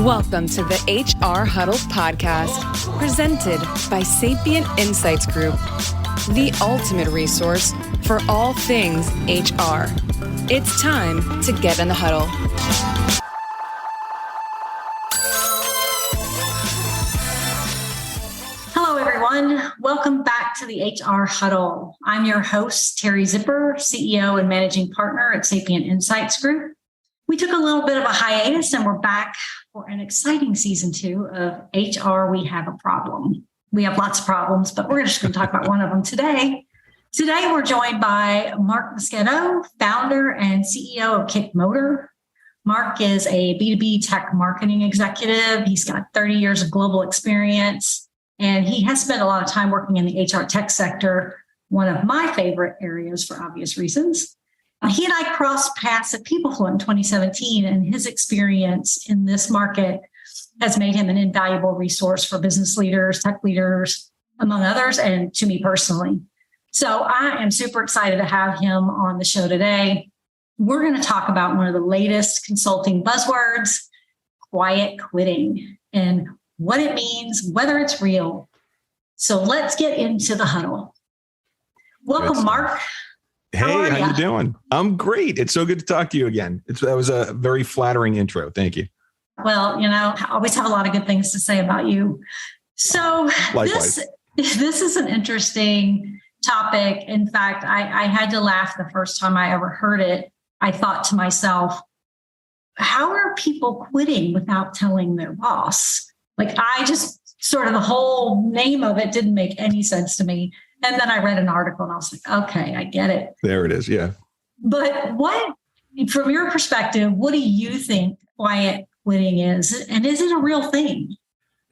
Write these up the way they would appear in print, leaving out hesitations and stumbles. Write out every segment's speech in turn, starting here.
Welcome to the HR Huddle podcast, presented by Sapient Insights Group, the ultimate resource for all things HR. It's time to get in the huddle. Hello, everyone. Welcome back to the HR Huddle. I'm your host, Teri Zipper, CEO and Managing Partner at Sapient Insights Group. We took a little bit of a hiatus and we're back for an exciting season 2 of HR We Have a Problem. We have lots of problems, but we're just going to talk about one of them today. Today, we're joined by Marc Moschetto, founder and CEO of KickMotor. Marc is a B2B tech marketing executive. He's got 30 years of global experience, and he has spent a lot of time working in the HR tech sector, one of my favorite areas for obvious reasons. He and I crossed paths at PeopleFluent in 2017, and his experience in this market has made him an invaluable resource for business leaders, tech leaders, among others, and to me personally. So I am super excited to have him on the show today. We're going to talk about one of the latest consulting buzzwords, quiet quitting, and what it means, whether it's real. So let's get into the huddle. Welcome, Marc. Hey, how you doing? I'm great. It's so good to talk to you again. That was a very flattering intro. Thank you. Well, I always have a lot of good things to say about you. So Likewise. This is an interesting topic. In fact, I had to laugh the first time I ever heard it. I thought to myself, how are people quitting without telling their boss? I just sort of the whole name of it didn't make any sense to me. And then I read an article and I was like, okay, I get it. There it is. Yeah. But from your perspective, what do you think quiet quitting is? And is it a real thing?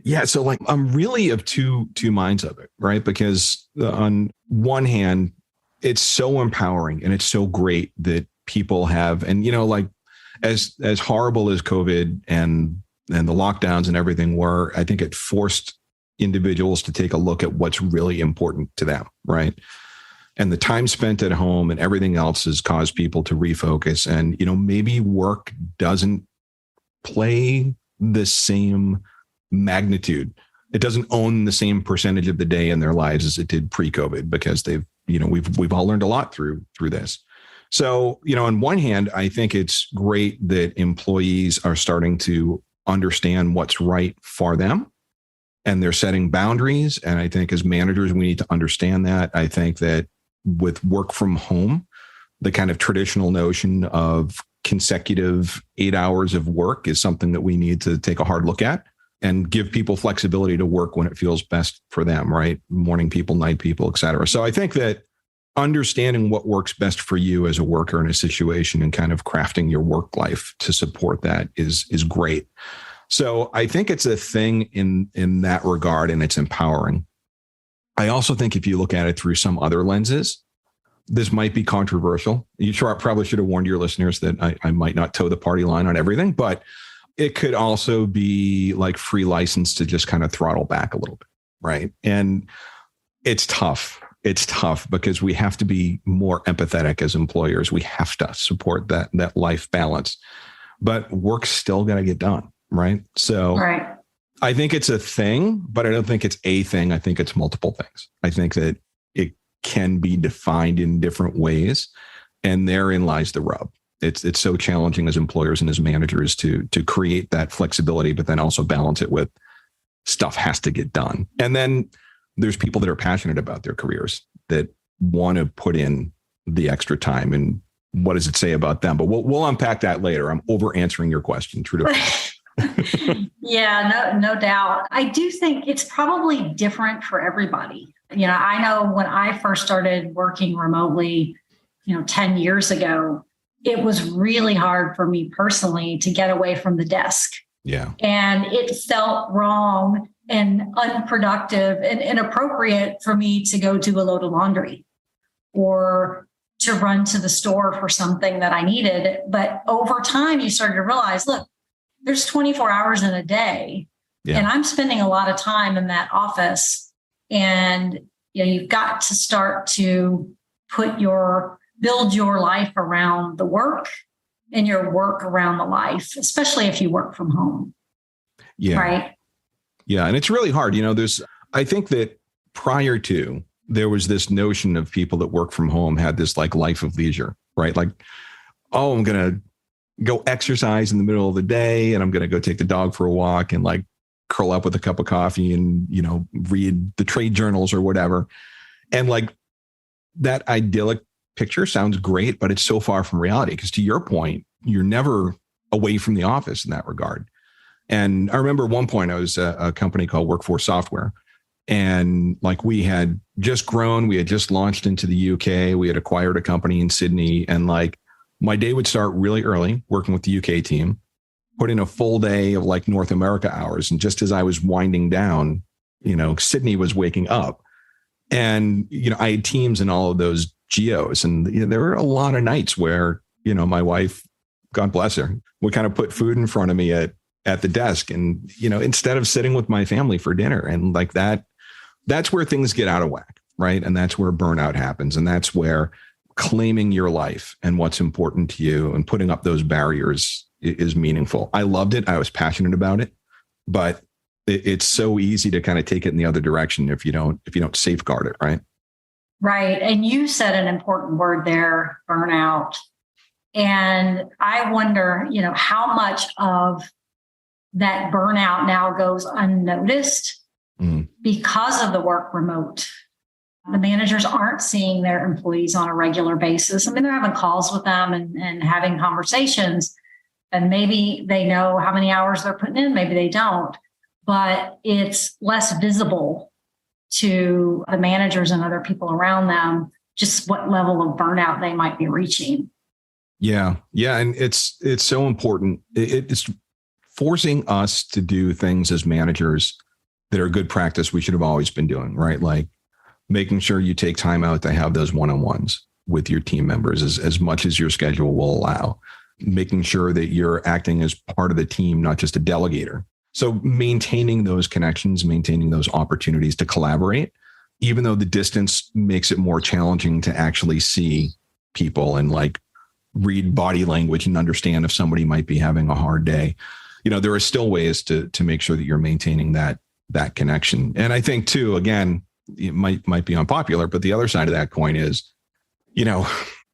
Yeah. So I'm really of two minds of it, right? Because on one hand, it's so empowering and it's so great that people have, and as horrible as COVID and the lockdowns and everything were, I think it forced individuals to take a look at what's really important to them, right? And the time spent at home and everything else has caused people to refocus. And, maybe work doesn't play the same magnitude. It doesn't own the same percentage of the day in their lives as it did pre-COVID, because we've all learned a lot through this. So, on one hand, I think it's great that employees are starting to understand what's right for them, and they're setting boundaries. And I think as managers, we need to understand that. I think that with work from home, the kind of traditional notion of consecutive 8 hours of work is something that we need to take a hard look at and give people flexibility to work when it feels best for them, right? Morning people, night people, et cetera. So I think that understanding what works best for you as a worker in a situation and kind of crafting your work life to support that is great. So I think it's a thing in that regard, and it's empowering. I also think if you look at it through some other lenses, this might be controversial. Probably should have warned your listeners that I might not toe the party line on everything, but it could also be like free license to just kind of throttle back a little bit, right? And it's tough. It's tough because we have to be more empathetic as employers. We have to support that life balance, but work's still got to get done. Right. So right. I think it's a thing, but I don't think it's a thing. I think it's multiple things. I think that it can be defined in different ways. And therein lies the rub. It's so challenging as employers and as managers to create that flexibility, but then also balance it with stuff has to get done. And then there's people that are passionate about their careers that want to put in the extra time. And what does it say about them? But we'll unpack that later. I'm over answering your question. True to Yeah, no doubt. I do think it's probably different for everybody. I know when I first started working remotely, 10 years ago, it was really hard for me personally to get away from the desk. Yeah. And it felt wrong and unproductive and inappropriate for me to go do a load of laundry or to run to the store for something that I needed. But over time, you started to realize, look, there's 24 hours in a day, and I'm spending a lot of time in that office. And you've got to start to build your life around the work and your work around the life, especially if you work from home. Yeah. Right. Yeah. And it's really hard. I think that prior to, there was this notion of people that work from home had this like life of leisure, right? Like, oh, I'm going to go exercise in the middle of the day and I'm going to go take the dog for a walk and like curl up with a cup of coffee and, read the trade journals or whatever. And like that idyllic picture sounds great, but it's so far from reality because to your point, you're never away from the office in that regard. And I remember at one point I was a company called Workforce Software. And like we had just grown, we had just launched into the UK, we had acquired a company in Sydney. And like my day would start really early working with the UK team, put in a full day of like North America hours. And just as I was winding down, Sydney was waking up. And, I had teams in all of those geos. And there were a lot of nights where, my wife, God bless her, would kind of put food in front of me at the desk. And, instead of sitting with my family for dinner and like that's where things get out of whack, right? And that's where burnout happens. And that's where claiming your life and what's important to you and putting up those barriers is meaningful. I loved it. I was passionate about it, but it's so easy to kind of take it in the other direction if you don't safeguard it, right? Right. And you said an important word there, burnout. And I wonder, how much of that burnout now goes unnoticed because of the work remote. The managers aren't seeing their employees on a regular basis. I mean, they're having calls with them and having conversations, and maybe they know how many hours they're putting in, maybe they don't, but it's less visible to the managers and other people around them, just what level of burnout they might be reaching. Yeah. Yeah. And it's so important. It's forcing us to do things as managers that are good practice we should have always been doing, right? Like making sure you take time out to have those one-on-ones with your team members as much as your schedule will allow, making sure that you're acting as part of the team, not just a delegator. So maintaining those connections, maintaining those opportunities to collaborate, even though the distance makes it more challenging to actually see people and like read body language and understand if somebody might be having a hard day. There are still ways to make sure that you're maintaining that connection. And I think too, again, it might be unpopular, but the other side of that coin is,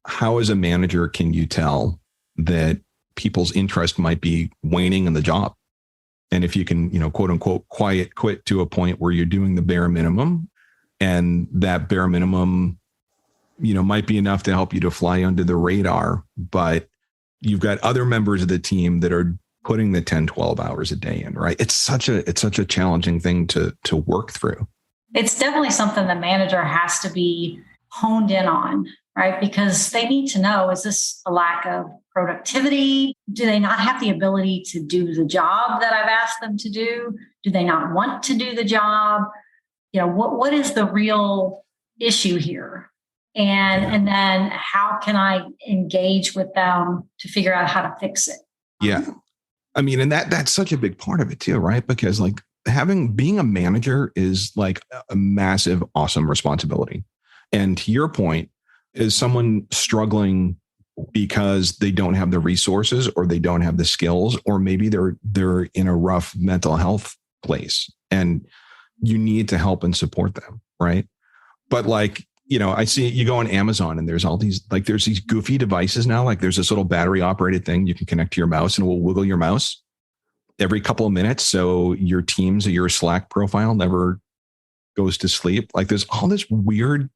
how as a manager can you tell that people's interest might be waning in the job? And if you can, quote unquote, quiet quit to a point where you're doing the bare minimum, and that bare minimum, might be enough to help you to fly under the radar, but you've got other members of the team that are putting the 10, 12 hours a day in, right? It's such a challenging thing to work through. It's definitely something the manager has to be honed in on, right? Because they need to know, is this a lack of productivity? Do they not have the ability to do the job that I've asked them to do? Do they not want to do the job? What is the real issue here? And then how can I engage with them to figure out how to fix it? Yeah. I mean, and that's such a big part of it too, right? Because like being a manager is like a massive, awesome responsibility. And to your point, is someone struggling because they don't have the resources or they don't have the skills, or maybe they're in a rough mental health place and you need to help and support them, right? But like, I see you go on Amazon and there's all these, like there's these goofy devices now, like there's this little battery operated thing you can connect to your mouse and it will wiggle your mouse every couple of minutes. So your Teams or your Slack profile never goes to sleep. Like there's all this weird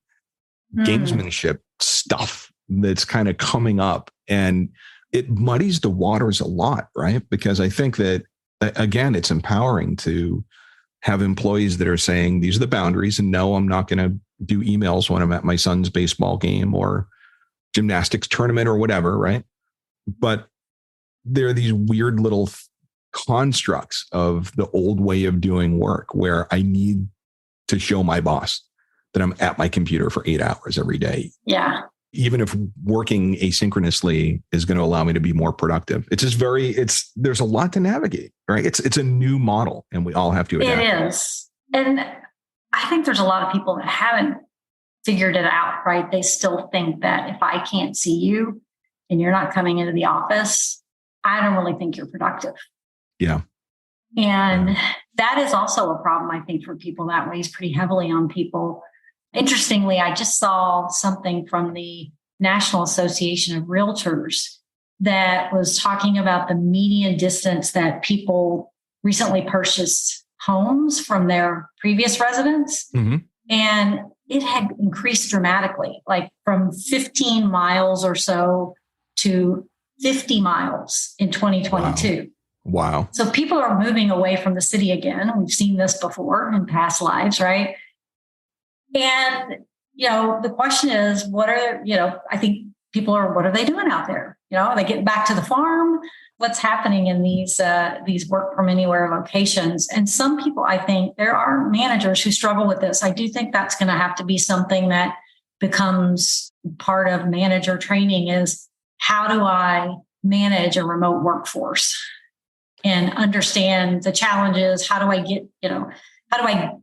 gamesmanship stuff that's kind of coming up, and it muddies the waters a lot, right? Because I think that, again, it's empowering to have employees that are saying, these are the boundaries, and no, I'm not going to do emails when I'm at my son's baseball game or gymnastics tournament or whatever, right? But there are these weird little constructs of the old way of doing work where I need to show my boss that I'm at my computer for 8 hours every day. Yeah. Even if working asynchronously is going to allow me to be more productive. It's just there's a lot to navigate, right? It's a new model and we all have to adapt. It is. And I think there's a lot of people that haven't figured it out, right? They still think that if I can't see you and you're not coming into the office, I don't really think you're productive. Yeah. And that is also a problem, I think, for people. That weighs pretty heavily on people. Interestingly, I just saw something from the National Association of Realtors that was talking about the median distance that people recently purchased homes from their previous residence. Mm-hmm. And it had increased dramatically, like from 15 miles or so to 50 miles in 2022. Wow. So people are moving away from the city again. We've seen this before in past lives, right? And, the question is, I think people are, what are they doing out there? Are they getting back to the farm? What's happening in these work from anywhere locations? And some people, I think there are managers who struggle with this. I do think that's going to have to be something that becomes part of manager training is, how do I manage a remote workforce and understand the challenges? How do I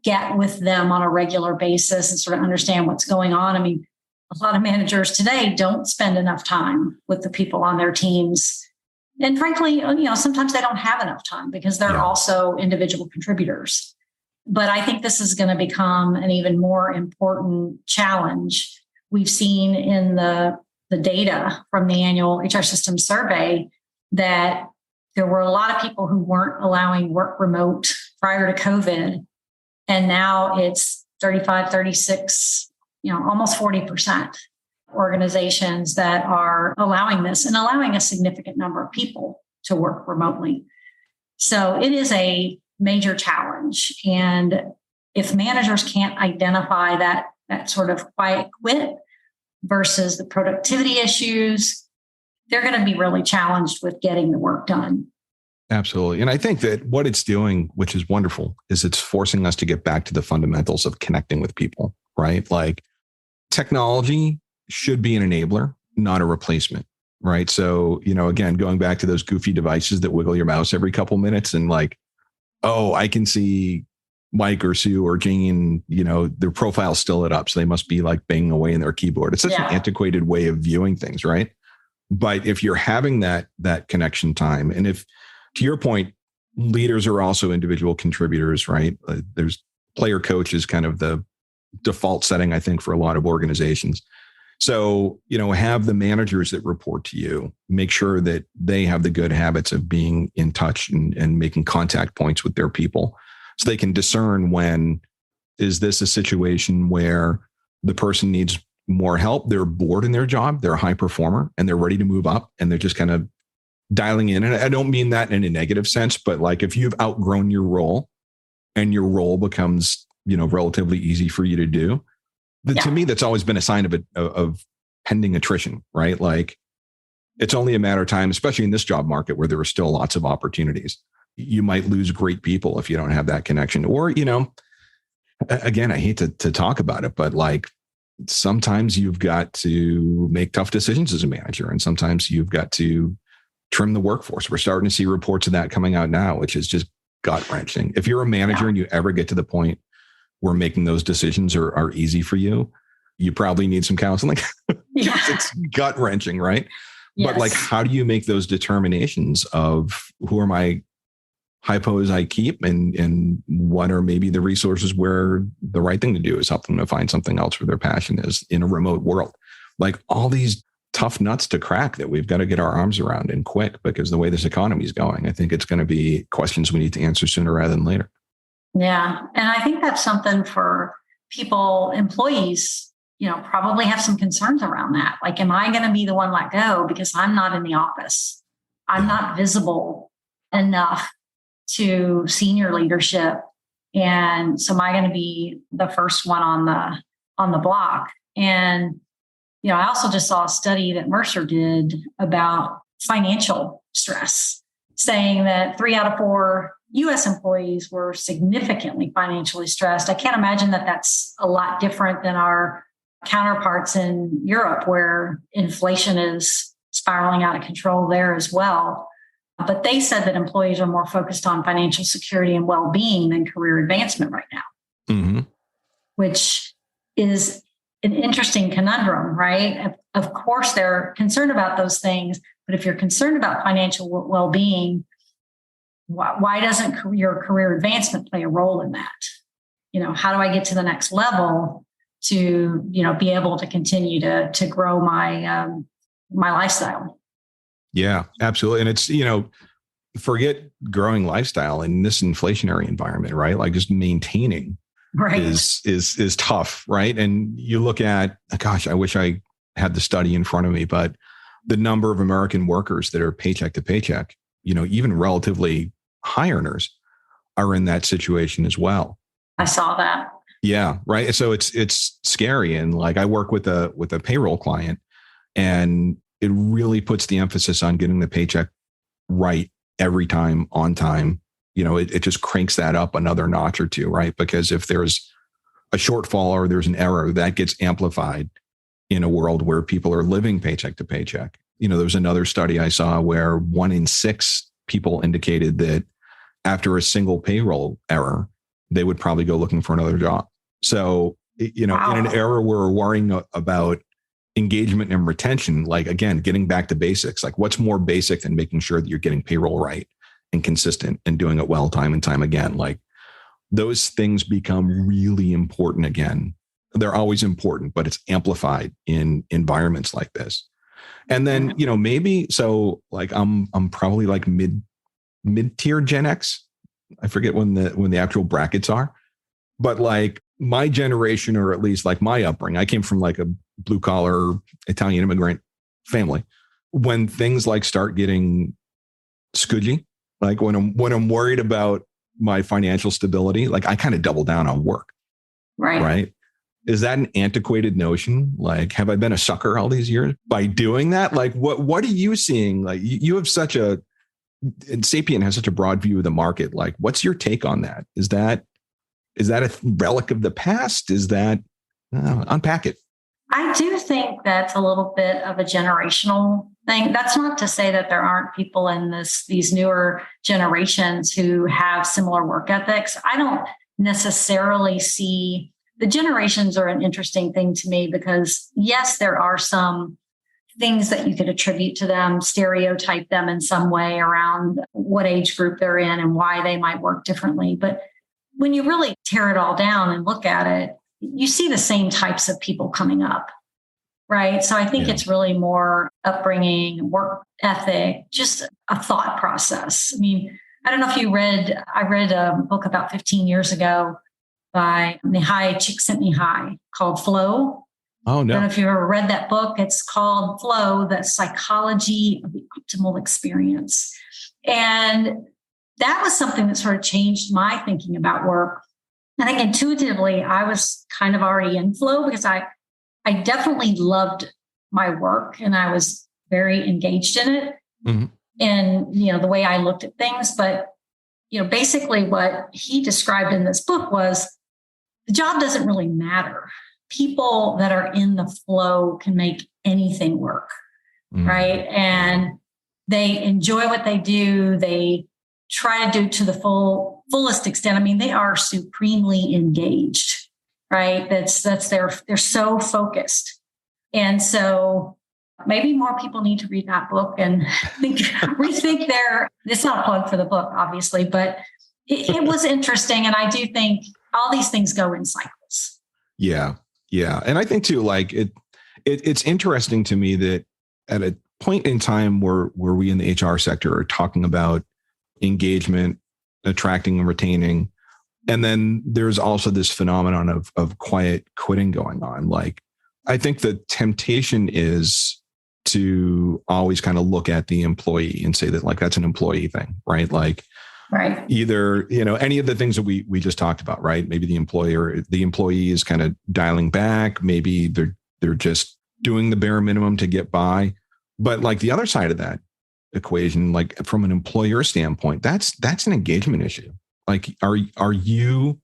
get with them on a regular basis and sort of understand what's going on? I mean, a lot of managers today don't spend enough time with the people on their teams. And frankly, sometimes they don't have enough time because they're also individual contributors. But I think this is going to become an even more important challenge. We've seen in the data from the annual HR Systems Survey that there were a lot of people who weren't allowing work remote prior to COVID. And now it's 35, 36, almost 40% organizations that are allowing this and allowing a significant number of people to work remotely. So it is a major challenge. And if managers can't identify that sort of quiet quit versus the productivity issues, they're going to be really challenged with getting the work done. Absolutely. And I think that what it's doing, which is wonderful, is it's forcing us to get back to the fundamentals of connecting with people, right? Like technology should be an enabler, not a replacement, right? So, again, going back to those goofy devices that wiggle your mouse every couple minutes and like, oh, I can see Mike or Sue or Jane, their profile's still lit up. So they must be like banging away in their keyboard. It's such an antiquated way of viewing things, right? But if you're having that connection time, and if, to your point, leaders are also individual contributors, right? There's player coach is kind of the default setting, I think, for a lot of organizations. So, have the managers that report to you, make sure that they have the good habits of being in touch and making contact points with their people so they can discern when is this a situation where the person needs more help, they're bored in their job, they're a high performer, and they're ready to move up, and they're just kind of dialing in. And I don't mean that in a negative sense, but like if you've outgrown your role and your role becomes, relatively easy for you to do, to me, that's always been a sign of pending attrition, right? Like it's only a matter of time, especially in this job market where there are still lots of opportunities. You might lose great people if you don't have that connection. Or, again, I hate to talk about it, but like sometimes you've got to make tough decisions as a manager, and sometimes you've got to trim the workforce. We're starting to see reports of that coming out now, which is just gut wrenching. If you're a manager and you ever get to the point where making those decisions are easy for you, you probably need some counseling. It's gut wrenching, right? Yes. But like, how do you make those determinations of who are my hypos I keep and what are maybe the resources where the right thing to do is help them to find something else where their passion is in a remote world? Like all these tough nuts to crack that we've got to get our arms around and quick, because the way this economy is going, I think it's going to be questions we need to answer sooner rather than later. Yeah. And I think that's something for people, employees, probably have some concerns around that. Like, am I going to be the one let go because I'm not in the office? I'm not visible enough to senior leadership. And so am I going to be the first one on the block? And, I also just saw a study that Mercer did about financial stress, saying that 3 out of 4 U.S. employees were significantly financially stressed. I can't imagine that that's a lot different than our counterparts in Europe, where inflation is spiraling out of control there as well. But they said that employees are more focused on financial security and well-being than career advancement right now, which is an interesting conundrum, right? Of course, they're concerned about those things, but if you're concerned about financial well-being, why doesn't your career advancement play a role in that? How do I get to the next level to, be able to continue to grow my, my lifestyle? Yeah, absolutely. And it's, forget growing lifestyle in this inflationary environment, right? Like just maintaining is tough, right? And you look at, gosh, I wish I had the study in front of me, but the number of American workers that are paycheck to paycheck, even relatively high earners are in that situation as well. I saw that. Yeah. Right. So it's scary. And like I work with a payroll client, and it really puts the emphasis on getting the paycheck right every time on time. It just cranks that up another notch or two, right? Because if there's a shortfall or there's an error, that gets amplified in a world where people are living paycheck to paycheck. There's another study I saw where 1 in 6 people indicated that after a single payroll error, they would probably go looking for another job. So, wow. In an era where we're worrying about engagement and retention, like, again, getting back to basics, like what's more basic than making sure that you're getting payroll right and consistent and doing it well time and time again? Like those things become really important again. They're always important, but it's amplified in environments like this. And then, maybe, so like I'm probably like mid-tier Gen X. I forget when the actual brackets are, but like my generation, or at least like my upbringing, I came from like a blue collar Italian immigrant family. When things like start getting skudgy, like when I'm worried about my financial stability, like I kind of double down on work. Right. Is that an antiquated notion? Like, have I been a sucker all these years by doing that? Like, what are you seeing? Like, you have and Sapient has such a broad view of the market. Like, what's your take on that? Is that a relic of the past? Is that unpack it? I do think that's a little bit of a generational thing. That's not to say that there aren't people in these newer generations who have similar work ethics. I don't necessarily see. The generations are an interesting thing to me because, yes, there are some things that you could attribute to them, stereotype them in some way around what age group they're in and why they might work differently. But when you really tear it all down and look at it, you see the same types of people coming up, right? So I think it's really more upbringing, work ethic, just a thought process. I mean, I don't know if I read a book about 15 years ago by Mihai Csikszentmihalyi called Flow. Oh, no. I don't know if you've ever read that book. It's called Flow, The Psychology of the Optimal Experience. And that was something that sort of changed my thinking about work. I think intuitively, I was kind of already in flow because I definitely loved my work and I was very engaged in it. Mm-hmm. And, the way I looked at things. But, basically what he described in this book was the job doesn't really matter. People that are in the flow can make anything work, right? And they enjoy what they do. They try to do it to the fullest extent. I mean, they are supremely engaged, right? They're so focused. And so maybe more people need to read that book and rethink it's not a plug for the book, obviously, but it was interesting. And I do think all these things go in cycles. Yeah. Yeah. And I think too, like it's interesting to me that at a point in time where we in the HR sector are talking about engagement, attracting and retaining, and then there's also this phenomenon of quiet quitting going on. Like, I think the temptation is to always kind of look at the employee and say that like, that's an employee thing, right? Like, right. Either, any of the things that we just talked about, right? Maybe the employee is kind of dialing back. Maybe they're just doing the bare minimum to get by. But like the other side of that equation, like from an employer standpoint, that's an engagement issue. Like, are you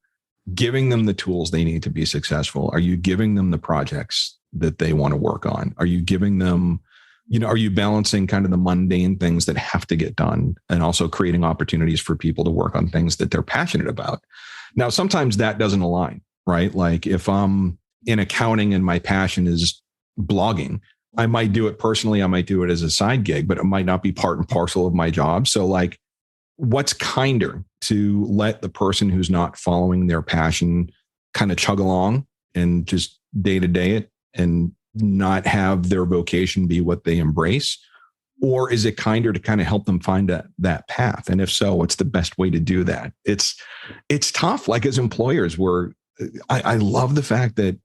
giving them the tools they need to be successful? Are you giving them the projects that they want to work on? Are you giving them, are you balancing kind of the mundane things that have to get done and also creating opportunities for people to work on things that they're passionate about? Now, sometimes that doesn't align, right? Like if I'm in accounting and my passion is blogging, I might do it personally. I might do it as a side gig, but it might not be part and parcel of my job. So like, what's kinder, to let the person who's not following their passion kind of chug along and just day to day it and not have their vocation be what they embrace? Or is it kinder to kind of help them find that path? And if so, what's the best way to do that? It's tough. Like as employers, I love the fact that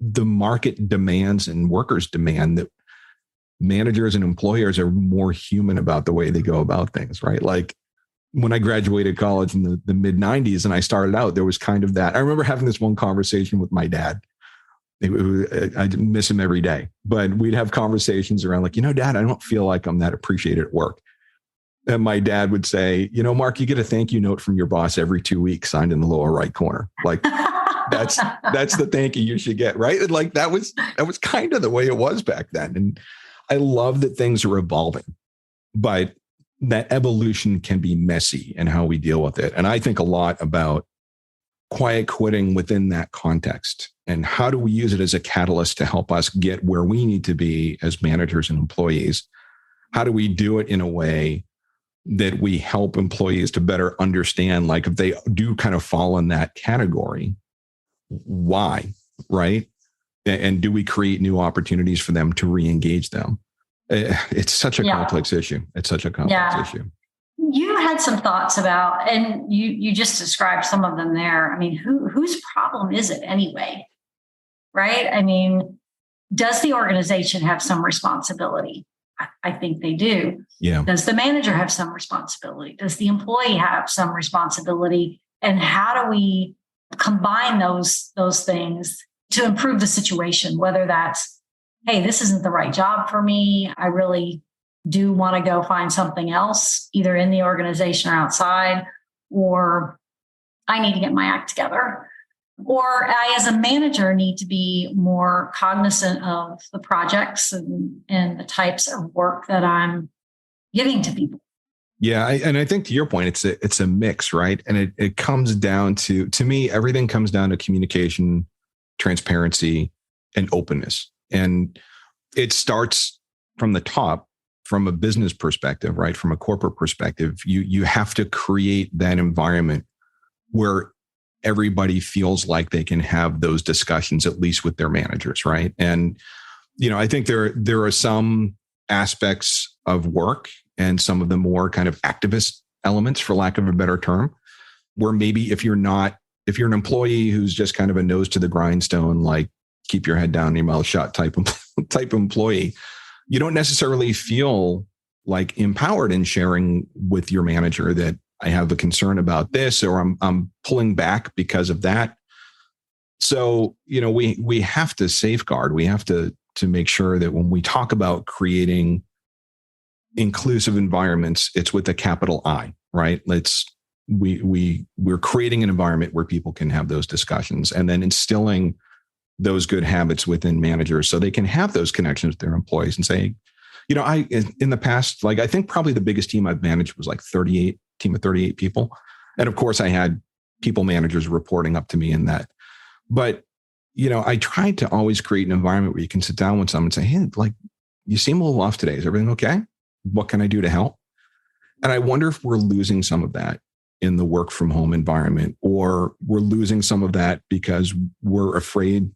the market demands and workers demand that managers and employers are more human about the way they go about things, right? Like when I graduated college in the mid 90s and I started out, there was kind of that. I remember having this one conversation with my dad. I miss him every day, but we'd have conversations around like, Dad, I don't feel like I'm that appreciated at work. And my dad would say, Mark, you get a thank you note from your boss every 2 weeks signed in the lower right corner. Like that's the thank you should get. Right. And like that was kind of the way it was back then. And I love that things are evolving, but that evolution can be messy in how we deal with it. And I think a lot about quiet quitting within that context. And how do we use it as a catalyst to help us get where we need to be as managers and employees? How do we do it in a way that we help employees to better understand, like if they do kind of fall in that category, why, right? And do we create new opportunities for them to re-engage them? It's such a complex issue. It's such a complex issue. You had some thoughts about, and you just described some of them there. I mean, whose problem is it anyway? Right? I mean, does the organization have some responsibility? I think they do. Yeah. Does the manager have some responsibility? Does the employee have some responsibility? And how do we combine those things to improve the situation? Whether that's, hey, this isn't the right job for me. I really do want to go find something else, either in the organization or outside, or I need to get my act together. Or I, as a manager, need to be more cognizant of the projects and the types of work that I'm giving to people. Yeah. And I think to your point, it's a mix, right? And it comes down to me, everything comes down to communication, transparency, and openness. And it starts from the top, from a business perspective, right? From a corporate perspective, you have to create that environment where everybody feels like they can have those discussions, at least with their managers, right? And, I think there are some aspects of work and some of the more kind of activist elements, for lack of a better term, where maybe if you're an employee who's just kind of a nose to the grindstone, like keep your head down and your mouth shut type employee, you don't necessarily feel like empowered in sharing with your manager that I have a concern about this, or I'm pulling back because of that. So, we have to safeguard, we have to make sure that when we talk about creating inclusive environments, it's with a capital I, right? We're creating an environment where people can have those discussions, and then instilling those good habits within managers so they can have those connections with their employees and say, in the past, like I think probably the biggest team I've managed was like 38 people. And of course I had people managers reporting up to me in that. But, I tried to always create an environment where you can sit down with someone and say, hey, like you seem a little off today. Is everything okay? What can I do to help? And I wonder if we're losing some of that in the work from home environment, or we're losing some of that because we're afraid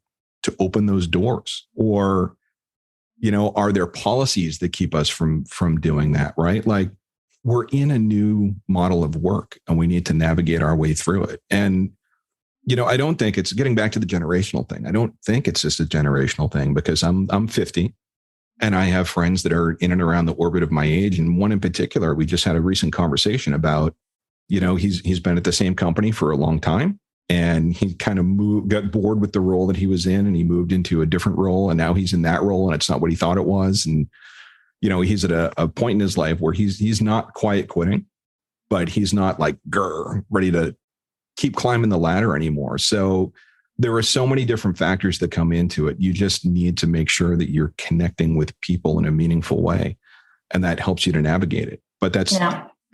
to open those doors, or, are there policies that keep us from doing that, right? Like we're in a new model of work and we need to navigate our way through it. And, I don't think it's getting back to the generational thing. I don't think it's just a generational thing, because I'm 50 and I have friends that are in and around the orbit of my age. And one in particular, we just had a recent conversation about, he's been at the same company for a long time. And he kind of got bored with the role that he was in, and he moved into a different role. And now he's in that role and it's not what he thought it was. And, he's at a point in his life where he's not quiet quitting, but he's not like ready to keep climbing the ladder anymore. So there are so many different factors that come into it. You just need to make sure that you're connecting with people in a meaningful way. And that helps you to navigate it. But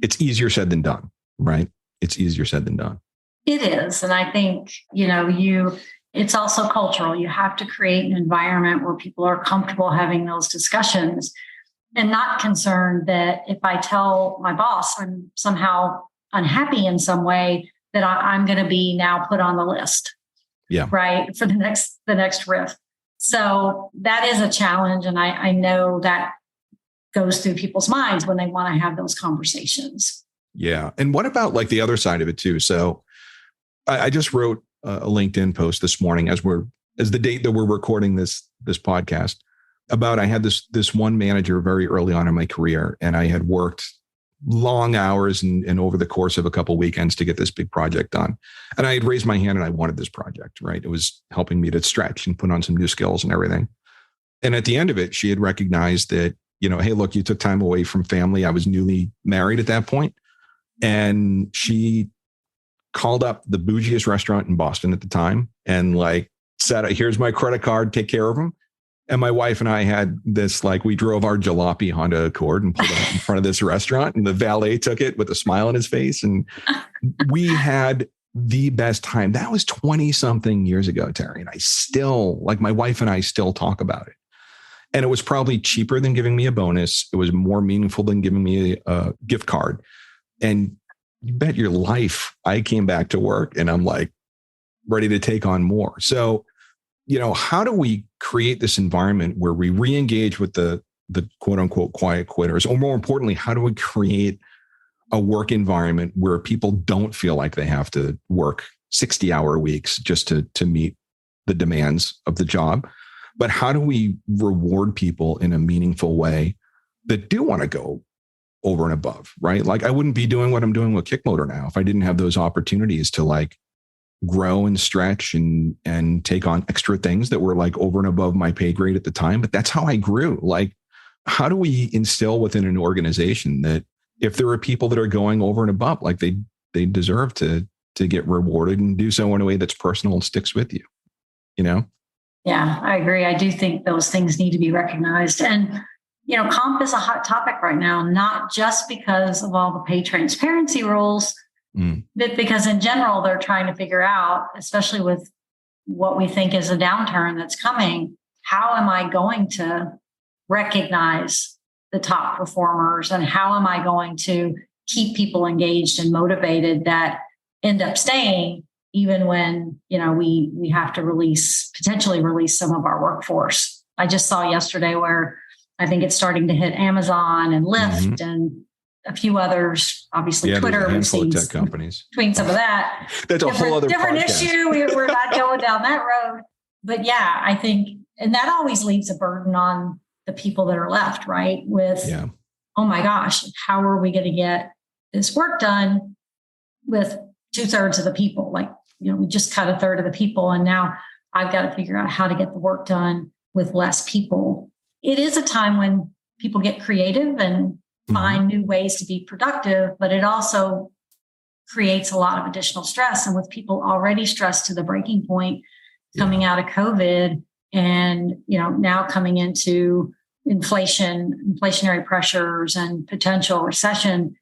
it's easier said than done, right? It's easier said than done. It is. And I think, it's also cultural. You have to create an environment where people are comfortable having those discussions and not concerned that if I tell my boss I'm somehow unhappy in some way, that I'm going to be now put on the list. Yeah. Right. For the next RIF. So that is a challenge. And I know that goes through people's minds when they want to have those conversations. Yeah. And what about like the other side of it too? So I just wrote a LinkedIn post this morning as the date that we're recording this podcast about, I had this one manager very early on in my career, and I had worked long hours and over the course of a couple of weekends to get this big project done. And I had raised my hand and I wanted this project, right? It was helping me to stretch and put on some new skills and everything. And at the end of it, she had recognized that, hey, look, you took time away from family. I was newly married at that point. And she called up the bougiest restaurant in Boston at the time and like said, here's my credit card, take care of them. And my wife and I had this, like, we drove our jalopy Honda Accord and pulled it up in front of this restaurant, and the valet took it with a smile on his face. And we had the best time. That was 20 something years ago, Teri. And I still, like, my wife and I still talk about it. And it was probably cheaper than giving me a bonus. It was more meaningful than giving me a gift card. And you bet your life, I came back to work and I'm like ready to take on more. So, how do we create this environment where we re-engage with the quote unquote quiet quitters? Or more importantly, how do we create a work environment where people don't feel like they have to work 60-hour weeks just to meet the demands of the job? But how do we reward people in a meaningful way that do want to go over and above, right? Like, I wouldn't be doing what I'm doing with KickMotor now if I didn't have those opportunities to like grow and stretch and take on extra things that were like over and above my pay grade at the time. But that's how I grew. Like, how do we instill within an organization that if there are people that are going over and above, like they deserve to get rewarded and do so in a way that's personal and sticks with you, Yeah, I agree. I do think those things need to be recognized. And, comp is a hot topic right now, not just because of all the pay transparency rules, but because in general, they're trying to figure out, especially with what we think is a downturn that's coming, how am I going to recognize the top performers, and how am I going to keep people engaged and motivated that end up staying, even when, we have to potentially release some of our workforce. I just saw yesterday where I think it's starting to hit Amazon and Lyft and a few others, obviously Twitter. We've seen tech companies between some of that. That's a whole other different podcast. issue. We're not going down that road. But yeah, I think, and that always leaves a burden on the people that are left, right? With, oh my gosh, how are we going to get this work done with 2/3 of the people? Like, we just cut 1/3 of the people, and now I've got to figure out how to get the work done with less people. It is a time when people get creative and find new ways to be productive, but it also creates a lot of additional stress. And with people already stressed to the breaking point coming out of COVID and, now coming into inflationary pressures and potential recession,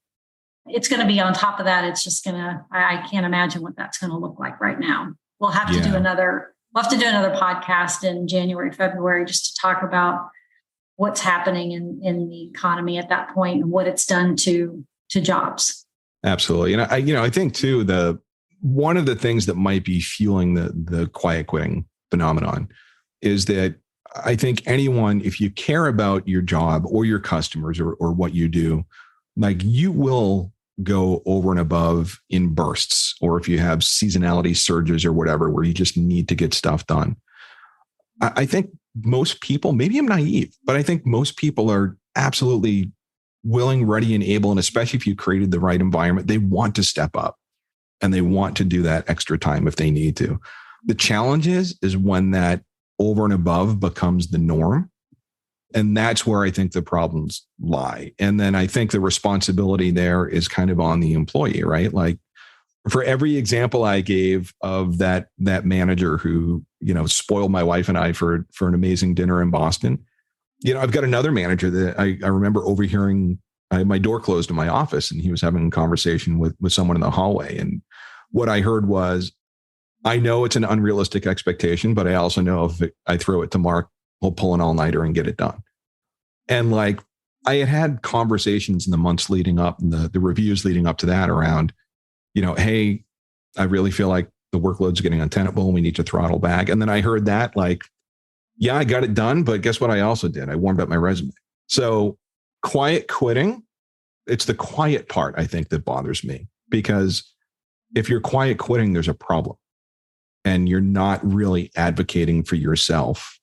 it's going to be on top of that. It's just I can't imagine what that's going to look like right now. We'll have to do another podcast in January, February, just to talk about what's happening in the economy at that point and what it's done to jobs. Absolutely. And I think too, one of the things that might be fueling the quiet quitting phenomenon is that I think anyone, if you care about your job or your customers or what you do, like, you will go over and above in bursts, or if you have seasonality surges or whatever, where you just need to get stuff done. I think most people, maybe I'm naive, but I think most people are absolutely willing, ready, and able. And especially if you created the right environment, they want to step up and they want to do that extra time if they need to. The challenge is when that over and above becomes the norm. And that's where I think the problems lie. And then I think the responsibility there is kind of on the employee, right? Like, for every example I gave of that manager who, spoiled my wife and I for an amazing dinner in Boston, I've got another manager that I remember overhearing. I had my door closed in my office, and he was having a conversation with someone in the hallway. And what I heard was, I know it's an unrealistic expectation, but I also know if I throw it to Mark, he'll pull an all-nighter and get it done. And like, I had conversations in the months leading up and the reviews leading up to that around, hey, I really feel like the workload's getting untenable. We need to throttle back. And then I heard that yeah, I got it done. But guess what I also did? I warmed up my resume. So quiet quitting, it's the quiet part, I think, that bothers me, because if you're quiet quitting, there's a problem and you're not really advocating for yourself.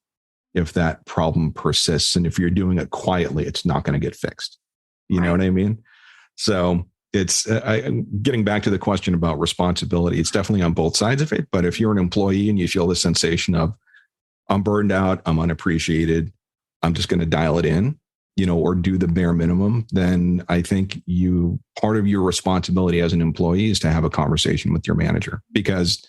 If that problem persists, and if you're doing it quietly, it's not going to get fixed. You know what I mean? So it's getting back to the question about responsibility. It's definitely on both sides of it. But if you're an employee and you feel the sensation of, I'm burned out, I'm unappreciated, I'm just going to dial it in, or do the bare minimum, then I think part of your responsibility as an employee is to have a conversation with your manager, because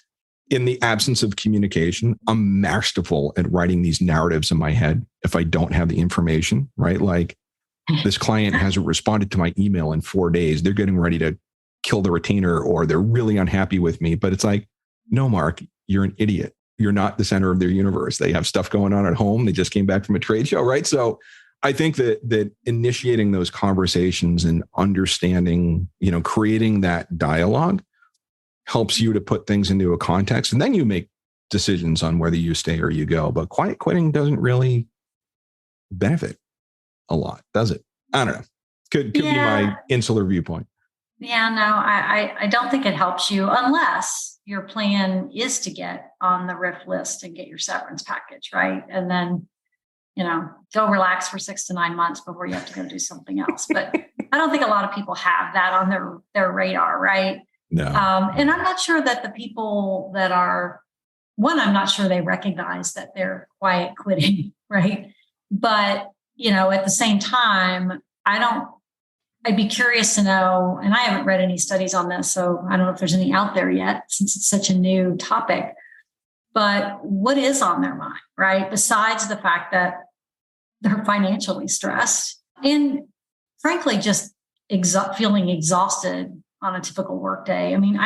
in the absence of communication, I'm masterful at writing these narratives in my head if I don't have the information, right? Like, this client hasn't responded to my email in 4 days. They're getting ready to kill the retainer, or they're really unhappy with me. But it's like, no, Mark, you're an idiot. You're not the center of their universe. They have stuff going on at home. They just came back from a trade show, right? So I think that initiating those conversations and understanding, creating that dialogue helps you to put things into a context, and then you make decisions on whether you stay or you go. But quiet quitting doesn't really benefit a lot, does it? I don't know. Could be my insular viewpoint. Yeah, no, I don't think it helps you unless your plan is to get on the RIF list and get your severance package, right? And then, go relax for 6 to 9 months before you have to go do something else. But I don't think a lot of people have that on their radar, right? No. And I'm not sure that the people that are, I'm not sure they recognize that they're quiet quitting, right? But, at the same time, I'd be curious to know, and I haven't read any studies on this, so I don't know if there's any out there yet, since it's such a new topic, but what is on their mind, right? Besides the fact that they're financially stressed and frankly, just feeling exhausted on a typical workday. I mean,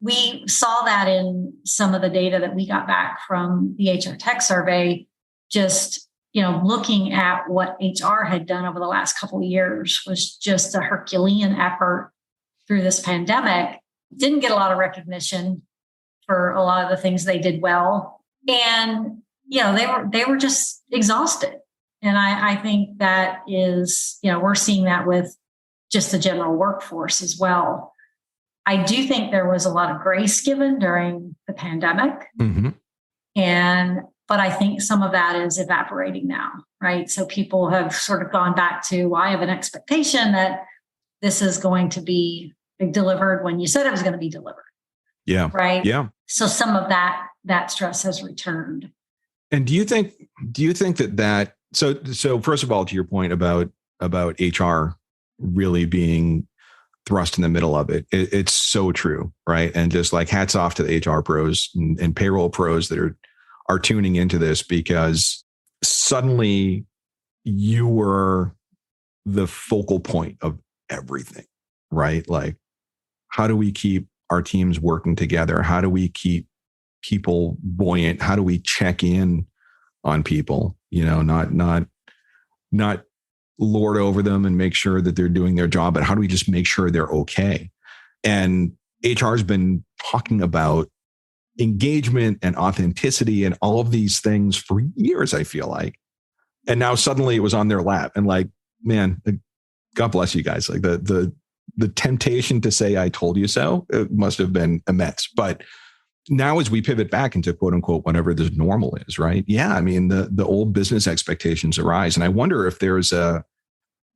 we saw that in some of the data that we got back from the HR Tech survey, just, looking at what HR had done over the last couple of years was just a Herculean effort through this pandemic. Didn't get a lot of recognition for a lot of the things they did well. And, they were just exhausted. And I think that is, we're seeing that with just the general workforce as well. I do think there was a lot of grace given during the pandemic. Mm-hmm. But I think some of that is evaporating now, right? So people have sort of gone back to, well, I have an expectation that this is going to be delivered when you said it was going to be delivered. Yeah. Right. Yeah. So some of that stress has returned. And do you think that so first of all, to your point about HR really being thrust in the middle of it, it's so true, right? And just like hats off to the HR pros and payroll pros that are tuning into this, because suddenly you were the focal point of everything, right? Like, how do we keep our teams working together? How do we keep people buoyant? How do we check in on people? Not lord over them and make sure that they're doing their job, but how do we just make sure they're okay? And HR has been talking about engagement and authenticity and all of these things for years, I feel like. And now suddenly it was on their lap. And like, man, God bless you guys. Like the temptation to say, I told you so, it must have been immense. But now as we pivot back into quote unquote, whatever this normal is, right? Yeah. I mean, the old business expectations arise. And I wonder if there's a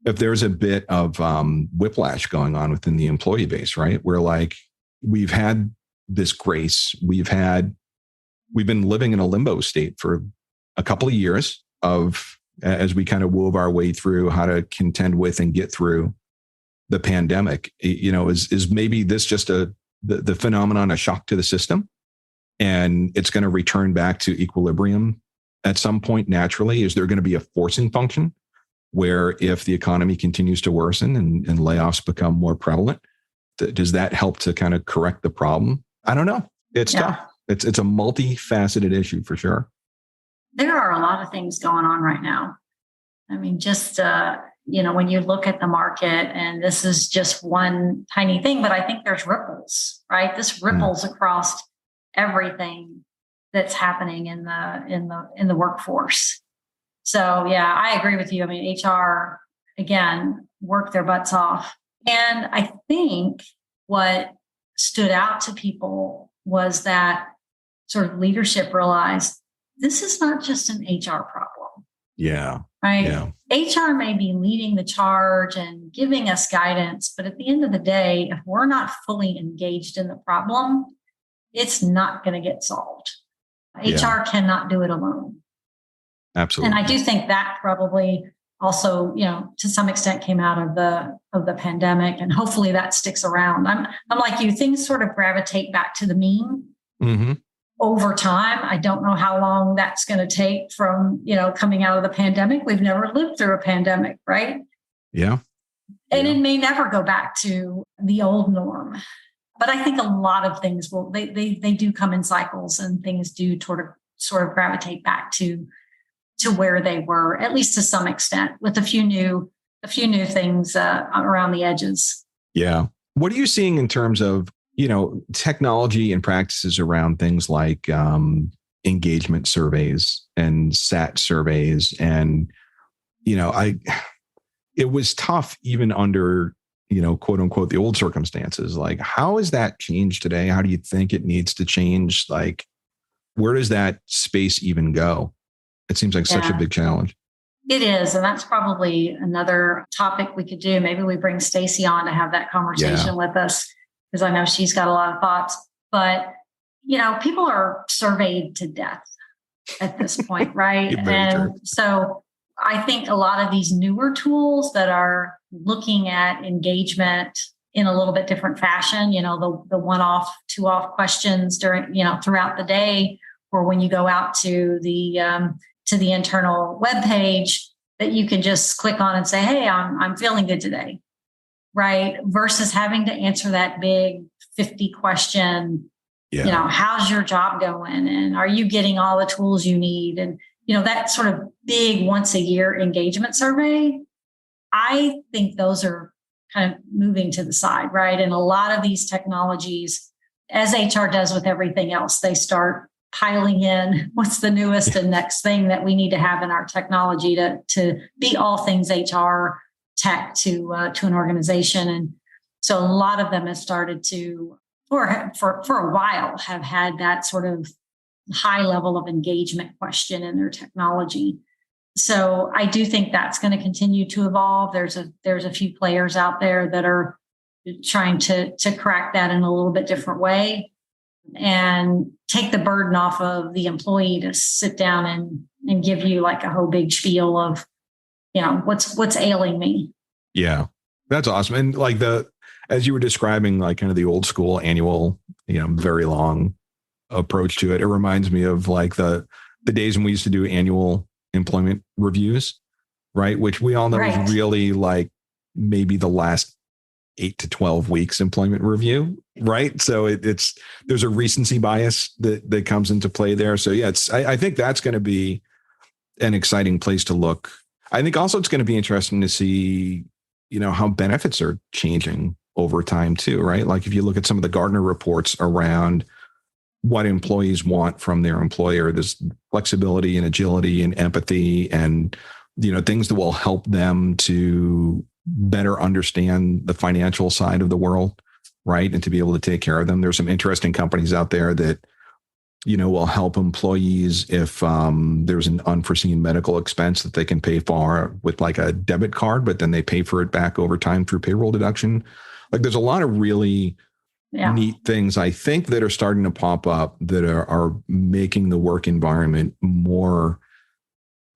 bit of whiplash going on within the employee base, right? Where like we've had this grace, we've been living in a limbo state for a couple of years as we kind of wove our way through how to contend with and get through the pandemic. Is maybe this just the phenomenon, a shock to the system, and it's going to return back to equilibrium at some point naturally? Is there going to be a forcing function where if the economy continues to worsen and layoffs become more prevalent, does that help to kind of correct the problem? I don't know. It's tough. It's a multifaceted issue for sure. There are a lot of things going on right now. I mean, just, when you look at the market, and this is just one tiny thing, but I think there's ripples, right? This ripples across everything that's happening in the workforce. So yeah, I agree with you. I mean, HR, again, work their butts off. And I think what stood out to people was that sort of leadership realized this is not just an HR problem. Yeah. Right. Yeah. HR may be leading the charge and giving us guidance, but at the end of the day, if we're not fully engaged in the problem, it's not going to get solved. HR cannot do it alone. Absolutely. And I do think that probably also, to some extent came out of the pandemic, and hopefully that sticks around. I'm like you, things sort of gravitate back to the mean. Mm-hmm. Over time. I don't know how long that's going to take from, coming out of the pandemic. We've never lived through a pandemic, right? Yeah. And it may never go back to the old norm. But I think a lot of things they do come in cycles, and things do sort of gravitate back to where they were, at least to some extent, with a few new things around the edges. Yeah. What are you seeing in terms of technology and practices around things like engagement surveys and SAT surveys? And, it was tough even under, quote unquote, the old circumstances. Like, how has that changed today? How do you think it needs to change? Like, where does that space even go? It seems like such a big challenge. It is. And that's probably another topic we could do. Maybe we bring Stacy on to have that conversation with us, because I know she's got a lot of thoughts. But, people are surveyed to death at this point, right? And so I think a lot of these newer tools that are looking at engagement in a little bit different fashion, the one-off, two-off questions during, throughout the day, or when you go out to the internal webpage, that you can just click on and say, hey, I'm feeling good today. Right. Versus having to answer that big 50 question, how's your job going? And are you getting all the tools you need? And, that sort of big once a year engagement survey, I think those are kind of moving to the side. Right. And a lot of these technologies, as HR does with everything else, they start piling in what's the newest and next thing that we need to have in our technology to be all things HR tech to an organization. And so a lot of them have started to, or for a while, have had that sort of high level of engagement question in their technology. So I do think that's going to continue to evolve. There's a few players out there that are trying to crack that in a little bit different way and take the burden off of the employee to sit down and give you like a whole big spiel of, what's ailing me. Yeah, that's awesome. And like as you were describing, like kind of the old school annual, very long approach to it, it reminds me of like the days when we used to do annual employment reviews, right? Which we all know is really like maybe the last 8 to 12 weeks employment review, right? So there's a recency bias that comes into play there. So yeah, I think that's going to be an exciting place to look. I think also it's going to be interesting to see, how benefits are changing over time too, right? Like if you look at some of the Gartner reports around what employees want from their employer, there's flexibility and agility and empathy and, things that will help them to better understand the financial side of the world, right? And to be able to take care of them. There's some interesting companies out there that, will help employees if there's an unforeseen medical expense that they can pay for with like a debit card, but then they pay for it back over time through payroll deduction. Like there's a lot of really neat things, I think, that are starting to pop up that are making the work environment more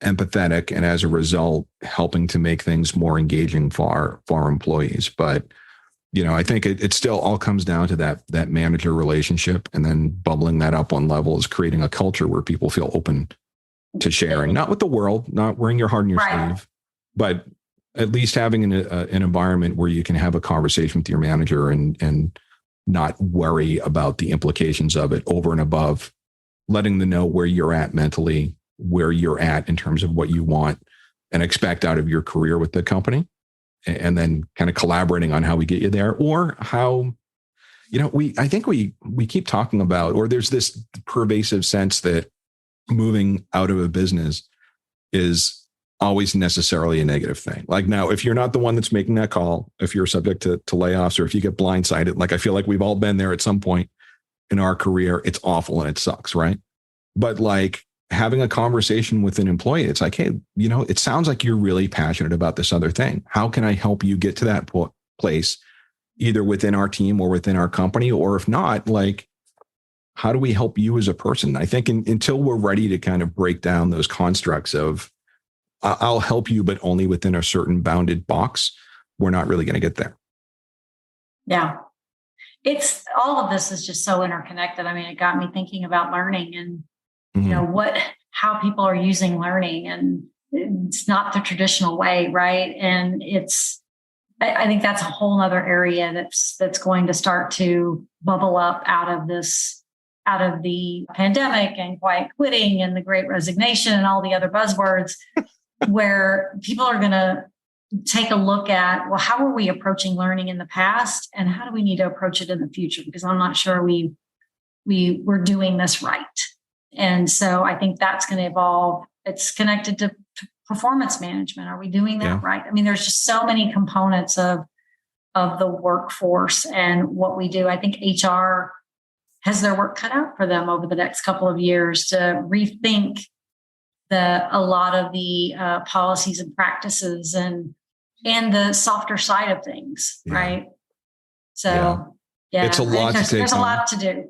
empathetic, and as a result, helping to make things more engaging for our employees. But I think it still all comes down to that manager relationship, and then bubbling that up one level is creating a culture where people feel open to sharing, not with the world, not wearing your heart on your sleeve, but at least having an environment where you can have a conversation with your manager and not worry about the implications of it, over and above letting them know where you're at mentally, where you're at in terms of what you want, and expect out of your career with the company, and then kind of collaborating on how we get you there, or how, I think we keep talking about, or there's this pervasive sense that moving out of a business is always necessarily a negative thing. Like, now, if you're not the one that's making that call, if you're subject to layoffs, or if you get blindsided, like I feel like we've all been there at some point in our career, it's awful and it sucks, right? But like having a conversation with an employee, it's like, hey, it sounds like you're really passionate about this other thing. How can I help you get to that place, either within our team or within our company? Or if not, like, how do we help you as a person? I think until we're ready to kind of break down those constructs of, I'll help you, but only within a certain bounded box, we're not really going to get there. Yeah. It's all of this is just so interconnected. I mean, it got me thinking about learning and, how people are using learning, and it's not the traditional way. Right. And I think that's a whole other area that's going to start to bubble up out of the pandemic and quiet quitting and the great resignation and all the other buzzwords, where people are going to take a look at, well, how were we approaching learning in the past, and how do we need to approach it in the future? Because I'm not sure we were doing this right. And so I think that's going to evolve. It's connected to performance management. Are we doing that right? I mean, there's just so many components of the workforce and what we do. I think HR has their work cut out for them over the next couple of years to rethink a lot of the policies and practices and the softer side of things, right? So, it's a lot to take on. There's a lot to do.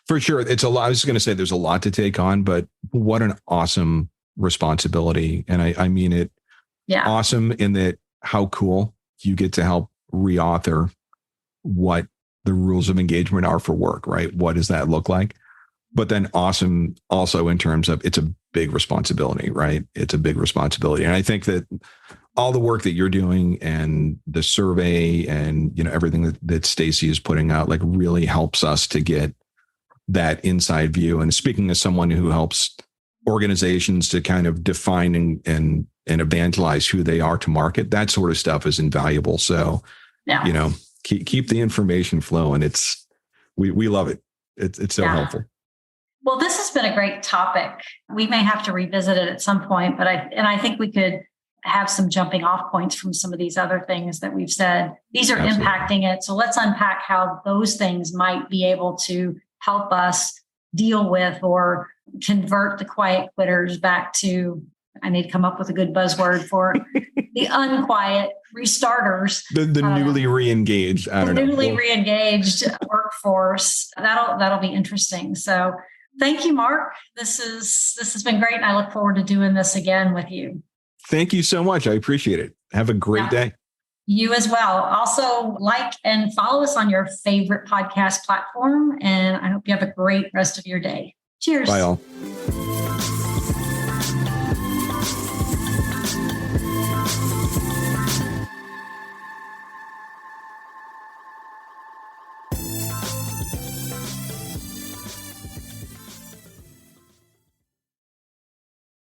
For sure. It's a lot. I was going to say there's a lot to take on, but what an awesome responsibility. And I mean it awesome in that how cool you get to help reauthor what the rules of engagement are for work, right? What does that look like? But then awesome also in terms of it's a big responsibility, right? It's a big responsibility. And I think that all the work that you're doing and the survey and, everything that Stacy is putting out, like, really helps us to get that inside view. And speaking as someone who helps organizations to kind of define and evangelize who they are to market, that sort of stuff is invaluable. So, keep the information flowing. We love it. It's so helpful. Well, this has been a great topic. We may have to revisit it at some point, but I think we could have some jumping off points from some of these other things that we've said. These are Absolutely. Impacting it. So let's unpack how those things might be able to help us deal with or convert the quiet quitters back to, I need to come up with a good buzzword for the unquiet restarters. The newly re-engaged. Re-engaged workforce. That'll be interesting. So thank you, Marc. This has been great. And I look forward to doing this again with you. Thank you so much. I appreciate it. Have a great day. You as well. Also, like and follow us on your favorite podcast platform. And I hope you have a great rest of your day. Cheers. Bye all.